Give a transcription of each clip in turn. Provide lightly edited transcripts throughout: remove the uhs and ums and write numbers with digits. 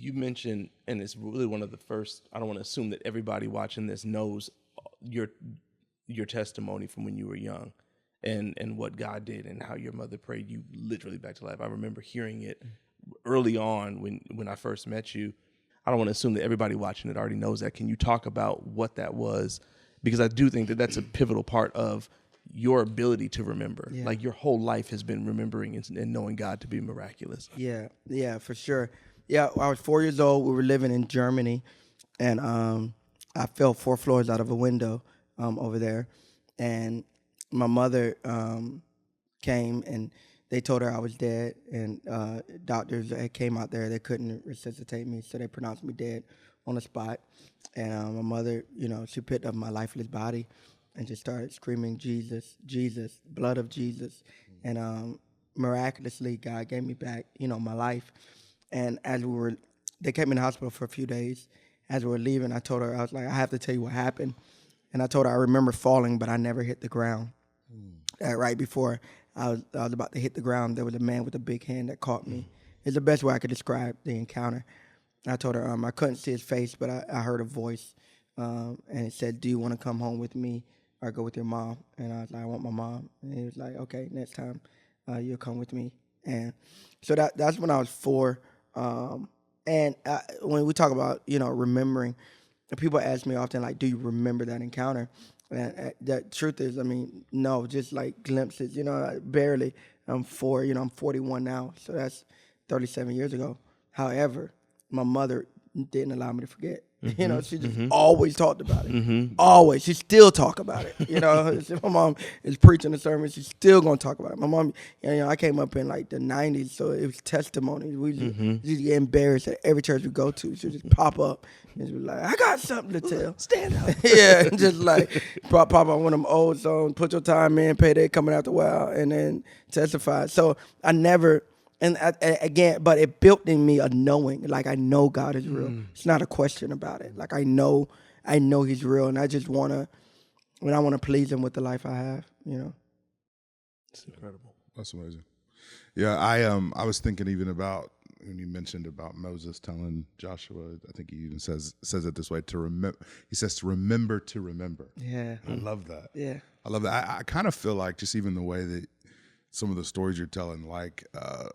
you mentioned, and it's really one of the first, I don't want to assume that everybody watching this knows your testimony from when you were young and what God did and how your mother prayed you literally back to life. I remember hearing it early on when I first met you. I don't want to assume that everybody watching it already knows that. Can you talk about what that was? Because I do think that that's a pivotal part of your ability to remember. Yeah. Like your whole life has been remembering and knowing God to be miraculous. Yeah, for sure. Yeah, I was 4 years old. We were living in Germany, and I fell 4 floors out of a window over there. And my mother came, and they told her I was dead. And doctors that came out there, they couldn't resuscitate me, so they pronounced me dead on the spot. And my mother, she picked up my lifeless body and just started screaming, Jesus, Jesus, blood of Jesus. And miraculously, God gave me back, my life. And as they kept me in the hospital for a few days. As we were leaving, I told her, I was like, I have to tell you what happened. And I told her I remember falling, but I never hit the ground. Right before I was about to hit the ground, there was a man with a big hand that caught me. It's the best way I could describe the encounter. I told her I couldn't see his face, but I heard a voice, and it said, do you want to come home with me or go with your mom? And I was like, I want my mom. And he was like, okay, next time you'll come with me. And so that's when I was 4. And when we talk about, remembering, people ask me often, like, do you remember that encounter? And the truth is, no, just like glimpses, barely. I'm 4, I'm 41 now, so that's 37 years ago. However, my mother didn't allow me to forget. She just always talked about it. Always. She still talk about it. If my mom is preaching a sermon, she's still going to talk about it. My mom, I came up in like the 90s, so it was testimony. We just get embarrassed at every church we go to. She'll just pop up and she'll be like, I got something to tell. Stand up. Yeah, just like pop up one of them old songs, put your time in, payday coming out the while, and then testify. So I never... And again, but it built in me a knowing, like I know God is real. It's not a question about it. Like I know He's real, and I just want to please Him with the life I have. It's incredible. That's amazing. Yeah, I was thinking even about when you mentioned about Moses telling Joshua. I think he even says it this way: to remember. He says to remember. Yeah, I love that. Yeah, I love that. I kind of feel like just even the way that some of the stories you're telling, like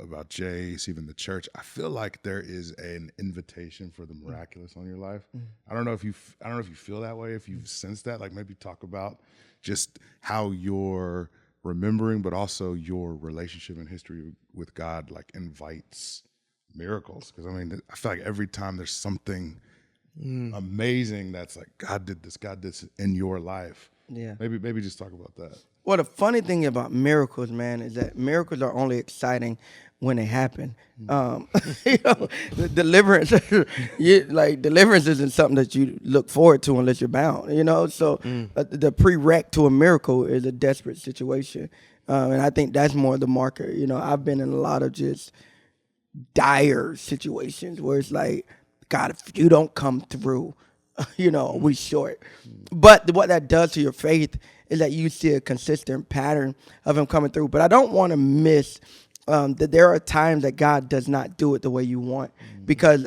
about Jace, even the church, I feel like there is an invitation for the miraculous on your life. I don't know if you feel that way, if you've sensed that. Like maybe talk about just how you're remembering, but also your relationship and history with God, like invites miracles. Because I feel like every time there's something amazing that's like God did this in your life. Yeah. Maybe just talk about that. Well, the funny thing about miracles, man, is that miracles are only exciting when they happen. The deliverance, deliverance isn't something that you look forward to unless you're bound. So the prereq to a miracle is a desperate situation, and I think that's more the marker. I've been in a lot of just dire situations where it's like, God, if you don't come through, we short. But what that does to your faith is that you see a consistent pattern of Him coming through. But I don't want to miss that there are times that God does not do it the way you want. Because,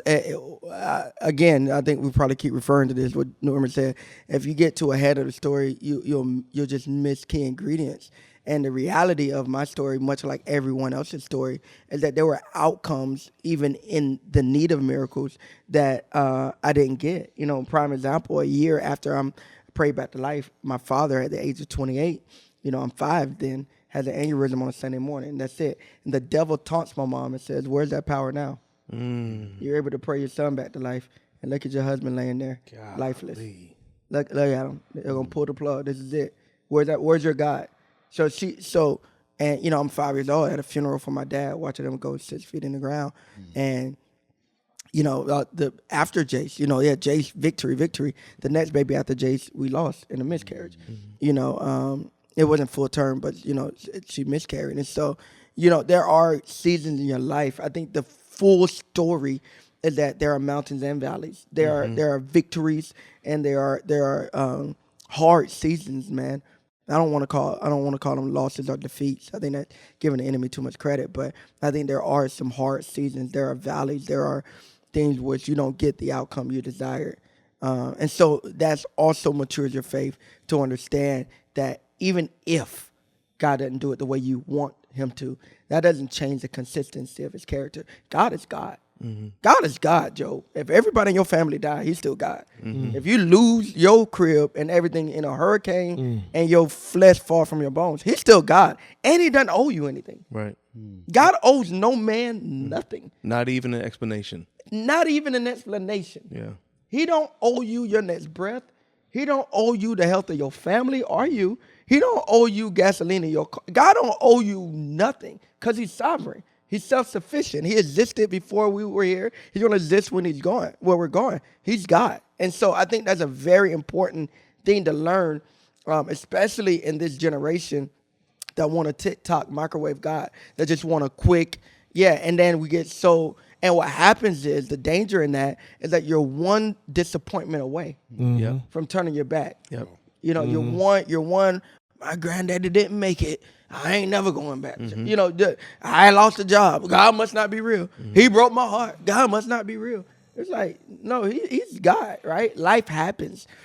again, I think we probably keep referring to this, what Norman said. If you get to a head of the story, you'll just miss key ingredients. And the reality of my story, much like everyone else's story, is that there were outcomes, even in the need of miracles, that I didn't get. Prime example, a year after I prayed back to life, my father, at the age of 28, I'm 5 then, has an aneurysm on a Sunday morning. That's it. And the devil taunts my mom and says, where's that power now? You're able to pray your son back to life, and look at your husband laying there, lifeless. Look at him. They're going to pull the plug. This is it. Where's your God? I'm 5 years old. I had a funeral for my dad, watching him go 6 feet in the ground. And, after Jace, Jace, victory. The next baby after Jace, we lost in a miscarriage. It wasn't full term, but, she miscarried. And so, there are seasons in your life. I think the full story is that there are mountains and valleys. There are victories, and there are hard seasons, man. I don't want to call them losses or defeats. I think that's giving the enemy too much credit. But I think there are some hard seasons. There are valleys. There are things which you don't get the outcome you desired. And so that's also matures your faith to understand that even if God doesn't do it the way you want him to, that doesn't change the consistency of his character. God is God. God is God, Joe. If everybody in your family die, he's still God. If you lose your crib and everything in a hurricane and your flesh fall from your bones, he's still God. And he doesn't owe you anything. Right. God owes no man nothing. Not even an explanation. Not even an explanation. Yeah. He don't owe you your next breath. He don't owe you the health of your family or you. He don't owe you gasoline in your car. God don't owe you nothing because he's sovereign. He's self-sufficient. He existed before we were here. He's going to exist when he's going, where we're going. He's God. And so I think that's a very important thing to learn, especially in this generation that want a TikTok microwave God, that just want a quick, and then we get so, and what happens is, the danger in that is that you're one disappointment away from turning your back. Yep. You know, you're one, my granddaddy didn't make it, I ain't never going back. You know, I lost a job. God must not be real. He broke my heart. God must not be real. It's like, no, he's God, right? Life happens.